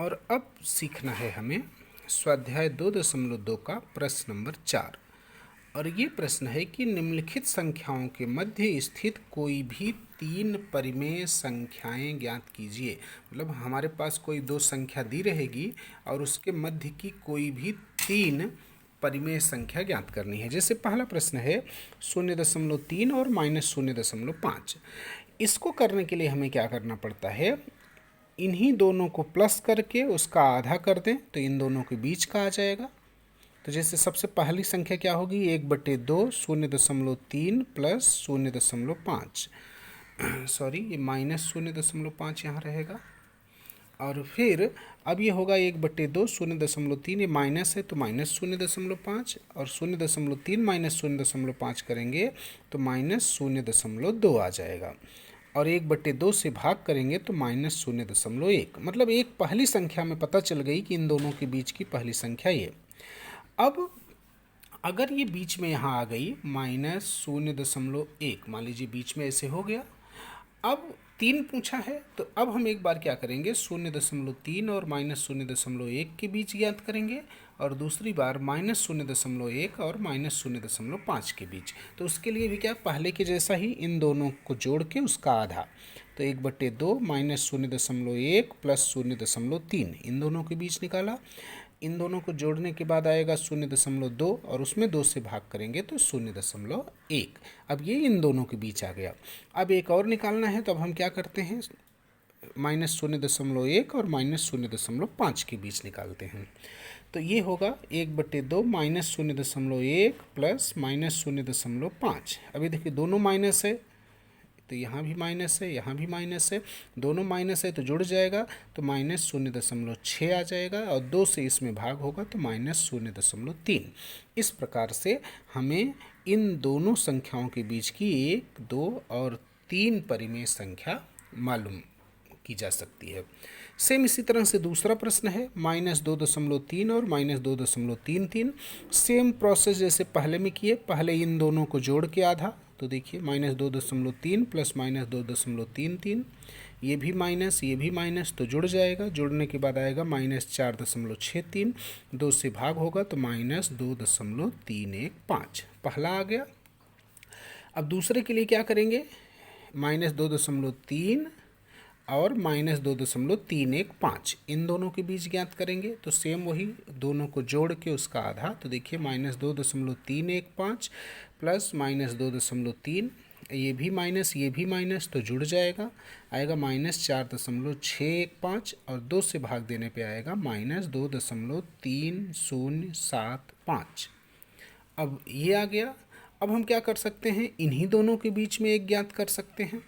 और अब सीखना है हमें स्वाध्याय 2.2 का प्रश्न नंबर 4। और ये प्रश्न है कि निम्नलिखित संख्याओं के मध्य स्थित कोई भी 3 परिमेय संख्याएं ज्ञात कीजिए। मतलब हमारे पास कोई 2 संख्या दी रहेगी और उसके मध्य की कोई भी 3 परिमेय संख्या ज्ञात करनी है। जैसे पहला प्रश्न है 0.3 और -0.5। इसको करने के लिए हमें क्या करना पड़ता है, इन्हीं दोनों को प्लस करके उसका आधा कर दें तो इन दोनों के बीच का आ जाएगा। तो जैसे सबसे पहली संख्या क्या होगी, 1/2 0.3 प्लस 0.5, सॉरी ये -0.5 यहाँ रहेगा। और फिर अब ये होगा 1/2 0.3, ये माइनस है तो -0.5, और 0.3 माइनस 0.5 करेंगे तो -0.2 आ जाएगा। और 1/2 से भाग करेंगे तो -0.1। मतलब एक पहली संख्या में पता चल गई कि इन दोनों के बीच की पहली संख्या ये। अब अगर ये बीच में यहाँ आ गई -0.1, मान लीजिए बीच में ऐसे हो गया। अब 3 पूछा है तो अब हम एक बार क्या करेंगे, 0.3 और -0.1 के बीच ज्ञात करेंगे, और दूसरी बार -0.1 और -0.5 के बीच। तो उसके लिए भी क्या, पहले के जैसा ही इन दोनों को जोड़ के उसका आधा। तो 1/2 -0.1 प्लस 0.3, इन दोनों के बीच निकाला। इन दोनों को जोड़ने के बाद आएगा 0.2 और उसमें 2 से भाग करेंगे तो 0.1। अब ये इन दोनों के बीच आ गया। अब एक और निकालना है तो अब हम क्या करते हैं, -0.1 और -0.5 के बीच निकालते हैं। तो ये होगा 1/2 -0.1 प्लस -0.5। अभी देखिए दोनों माइनस है तो यहाँ भी माइनस है, यहाँ भी माइनस है, दोनों माइनस है तो जुड़ जाएगा तो -0.6 आ जाएगा, और 2 से इसमें भाग होगा तो -0.3। इस प्रकार से हमें इन दोनों संख्याओं के बीच की 1, 2 और 3 परिमेय संख्या मालूम की जा सकती है। सेम इसी तरह से दूसरा प्रश्न है -2.3 और -2.33। सेम प्रोसेस जैसे पहले में किए, पहले इन दोनों को जोड़ के आधा। तो देखिए -2.3 प्लस -2.33, ये भी माइनस तो जुड़ जाएगा, जुड़ने के बाद आएगा -4.63, 2 से भाग होगा तो -2.315 पहला आ गया। अब दूसरे के लिए क्या करेंगे, -2.3 और -2.315 इन दोनों के बीच ज्ञात करेंगे। तो सेम वही, दोनों को जोड़ के उसका आधा। तो देखिए -2.315 प्लस -2.3, ये भी माइनस तो जुड़ जाएगा, आएगा -4.615, और 2 से भाग देने पे आएगा -2.3075। अब ये आ गया। अब हम क्या कर सकते हैं, इन्हीं दोनों के बीच में एक ज्ञात कर सकते हैं।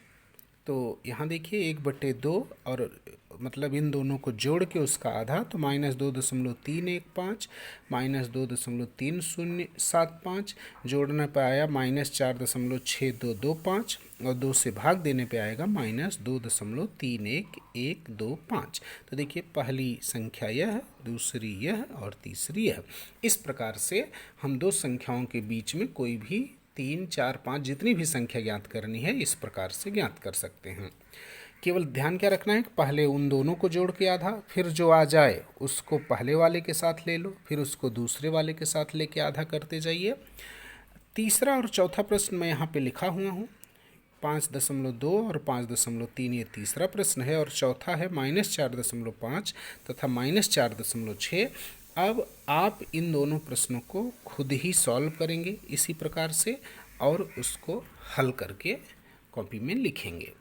तो यहाँ देखिए 1/2 और मतलब इन दोनों को जोड़ के उसका आधा, तो -2.315 -2.3075, जोड़ने पे आया -4.6225, और 2 से भाग देने पे आएगा -2.31125। तो देखिए पहली संख्या यह है, दूसरी यह और तीसरी यह। इस प्रकार से हम 2 संख्याओं के बीच में कोई भी 3, 4, 5 जितनी भी संख्या ज्ञात करनी है इस प्रकार से ज्ञात कर सकते हैं। केवल ध्यान क्या रखना है कि पहले उन दोनों को जोड़ के आधा, फिर जो आ जाए उसको पहले वाले के साथ ले लो, फिर उसको दूसरे वाले के साथ लेके आधा करते जाइए। तीसरा और चौथा प्रश्न मैं यहाँ पे लिखा हुआ हूँ, 5.2 और 5.3 ये तीसरा प्रश्न है, और चौथा है -4.5 तथा -4.6। अब आप इन दोनों प्रश्नों को खुद ही सॉल्व करेंगे इसी प्रकार से, और उसको हल करके कॉपी में लिखेंगे।